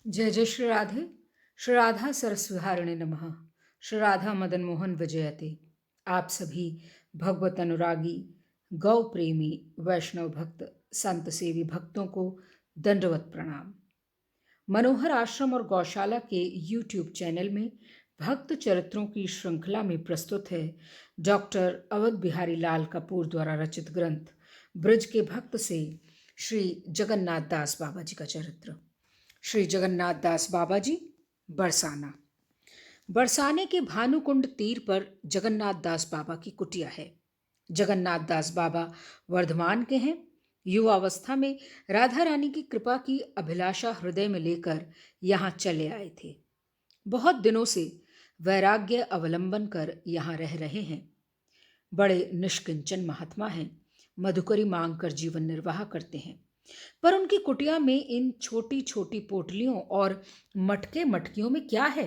जय जय श्री राधे। श्री राधा सरस्वहारिणे नमः। श्री राधा मदन मोहन विजयते। आप सभी भगवत अनुरागी, गौ प्रेमी, वैष्णव भक्त, संत सेवी भक्तों को दंडवत प्रणाम। मनोहर आश्रम और गौशाला के YouTube चैनल में भक्त चरित्रों की श्रृंखला में प्रस्तुत है डॉक्टर अवध बिहारी लाल कपूर द्वारा रचित ग्रंथ ब्रज के भक्त से श्री जगन्नाथ दास बाबा जी का चरित्र। श्री जगन्नाथ दास बाबा जी, बरसाना। बरसाने के भानुकुंड तीर पर जगन्नाथ दास बाबा की कुटिया है। जगन्नाथ दास बाबा वर्धमान के हैं। युवावस्था में राधा रानी की कृपा की अभिलाषा हृदय में लेकर यहाँ चले आए थे। बहुत दिनों से वैराग्य अवलंबन कर यहाँ रह रहे हैं। बड़े निष्किंचन महात्मा हैं। मधुकरी मांग कर जीवन निर्वाह करते हैं। पर उनकी कुटिया में इन छोटी छोटी पोटलियों और मटके मटकियों में क्या है?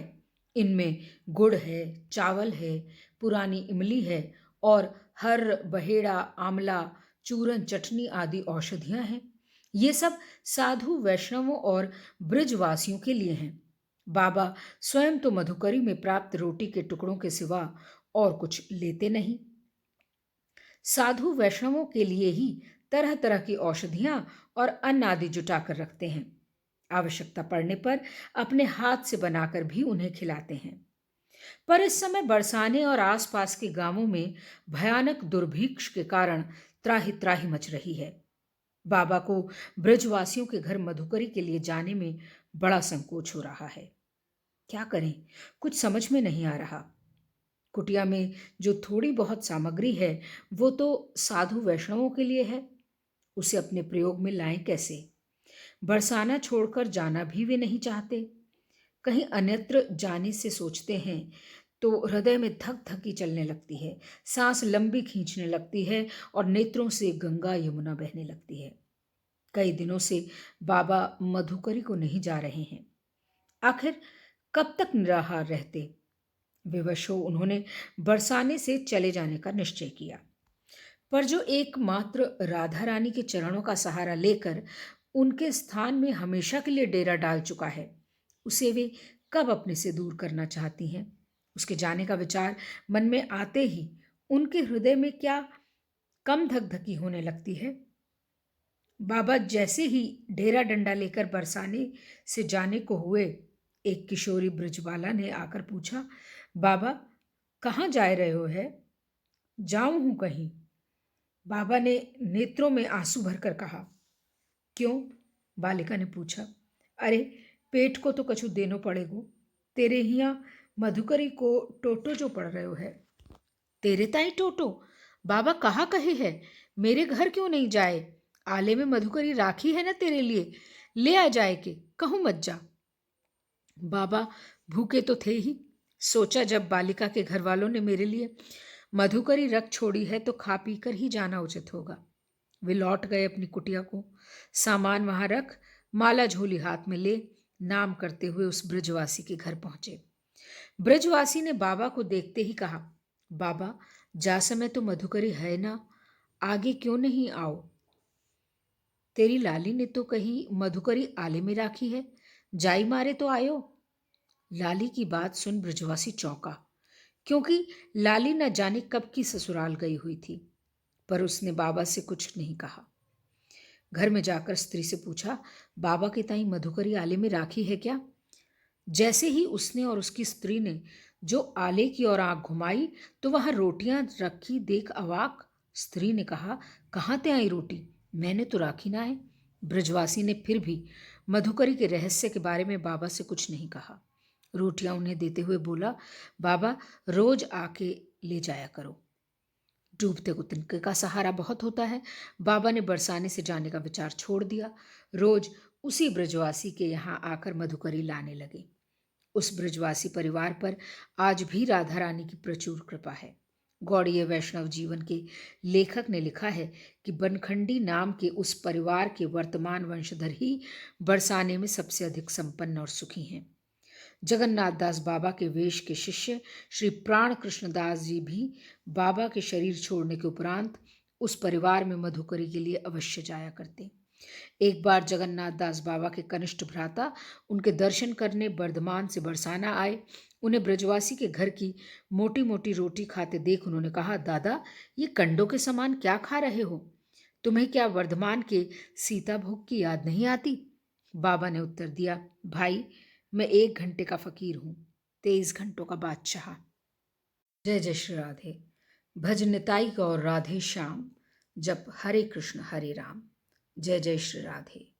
इनमें गुड़ है, चावल है, पुरानी इमली है और हर, बहेड़ा, आंवला, चूरन, चटनी आदि औषधियां हैं। ये सब साधु वैष्णवों और ब्रजवासियों के लिए हैं। बाबा स्वयं तो मधुकरी में प्राप्त रोटी के टुकड़ों के सिवा और कुछ लेते नहीं। साधु वैष्णवों के लिए ही तरह तरह की औषधियां और अन्न आदि जुटाकर रखते हैं। आवश्यकता पड़ने पर अपने हाथ से बनाकर भी उन्हें खिलाते हैं। पर इस समय बरसाने और आसपास के गांवों में भयानक दुर्भिक्ष के कारण त्राहि त्राहि मच रही है। बाबा को ब्रजवासियों के घर मधुकरी के लिए जाने में बड़ा संकोच हो रहा है। क्या करें, कुछ समझ में नहीं आ रहा। कुटिया में जो थोड़ी बहुत सामग्री है वो तो साधु वैष्णवों के लिए है। उसे अपने प्रयोग में लाएं कैसे? बरसाना छोड़कर जाना भी वे नहीं चाहते। कहीं अन्यत्र जाने से सोचते हैं तो हृदय में धक धकी चलने लगती है, सांस लंबी खींचने लगती है और नेत्रों से गंगा यमुना बहने लगती है। कई दिनों से बाबा मधुकरी को नहीं जा रहे हैं। आखिर कब तक निराहार रहते? विवश हो उन्होंने बरसाने से चले जाने का निश्चय किया। पर जो एकमात्र राधा रानी के चरणों का सहारा लेकर उनके स्थान में हमेशा के लिए डेरा डाल चुका है, उसे वे कब अपने से दूर करना चाहती हैं? उसके जाने का विचार मन में आते ही उनके हृदय में क्या कम धक धकी होने लगती है। बाबा जैसे ही डेरा डंडा लेकर बरसाने से जाने को हुए, एक किशोरी ब्रजबाला ने आकर पूछा, बाबा कहाँ जा रहे हो है? जाऊं हूं कहीं। बाबा ने नेत्रों में आंसू भरकर कहा। क्यों? बालिका ने पूछा। अरे, पेट को तो कछु देनो पड़ेगो। तेरे हिया मधुकरी को टोटो जो पड़ रहे हो है। तेरे ताई टोटो? बाबा कहाँ कहे है? मेरे घर क्यों नहीं जाए? आले में मधुकरी राखी है ना तेरे लिए, ले आ जाए के, कहूं मत जा। बाबा भूखे तो थे ही। सोचा जब बालिका के घर वालों ने मेरे लिए मधुकरी रख छोड़ी है तो खा पी कर ही जाना उचित होगा। वे लौट गए अपनी कुटिया को। सामान वहां रख, माला झोली हाथ में ले, नाम करते हुए उस ब्रजवासी के घर पहुंचे। ब्रजवासी ने बाबा को देखते ही कहा, बाबा जा समय तो मधुकरी है ना, आगे क्यों नहीं आओ? तेरी लाली ने तो कहीं मधुकरी आले में राखी है, जाई मारे तो आयो। लाली की बात सुन ब्रजवासी चौंका, क्योंकि लाली न जाने कब की ससुराल गई हुई थी। पर उसने बाबा से कुछ नहीं कहा। घर में जाकर स्त्री से पूछा, बाबा के ताई मधुकरी आले में राखी है क्या? जैसे ही उसने और उसकी स्त्री ने जो आले की ओर आंख घुमाई तो वहां रोटियां रखी देख अवाक। स्त्री ने कहा, कहाँ ते आई रोटी? मैंने तो राखी ना है। ब्रजवासी ने फिर भी मधुकरी के रहस्य के बारे में बाबा से कुछ नहीं कहा। रोटियां उन्हें देते हुए बोला, बाबा रोज आके ले जाया करो। डूबते को तिनके का सहारा बहुत होता है। बाबा ने बरसाने से जाने का विचार छोड़ दिया। रोज उसी ब्रजवासी के यहाँ आकर मधुकरी लाने लगे। उस ब्रजवासी परिवार पर आज भी राधा रानी की प्रचुर कृपा है। गौड़ीय वैष्णव जीवन के लेखक ने लिखा है कि बनखंडी नाम के उस परिवार के वर्तमान वंशधर ही बरसाने में सबसे अधिक संपन्न और सुखी हैं। जगन्नाथ दास बाबा के वेश के शिष्य श्री प्राण कृष्णदास जी भी बाबा के शरीर छोड़ने के उपरांत उस परिवार में मधुकरी के लिए अवश्य जाया करते। एक बार जगन्नाथ दास बाबा के कनिष्ठ भ्राता उनके दर्शन करने बर्धमान से बरसाना आए। उन्हें ब्रजवासी के घर की मोटी मोटी रोटी खाते देख उन्होंने कहा, दादा, ये कंडों के समान क्या खा रहे हो? तुम्हें क्या वर्धमान के सीता भोग की याद नहीं आती? बाबा ने उत्तर दिया, भाई, मैं 1 घंटे का फकीर हूं, 23 घंटों का बादशाह। जय जय श्री राधे। भज निताई गौर राधे श्याम, जप हरे कृष्ण हरे राम। जय जय श्री राधे।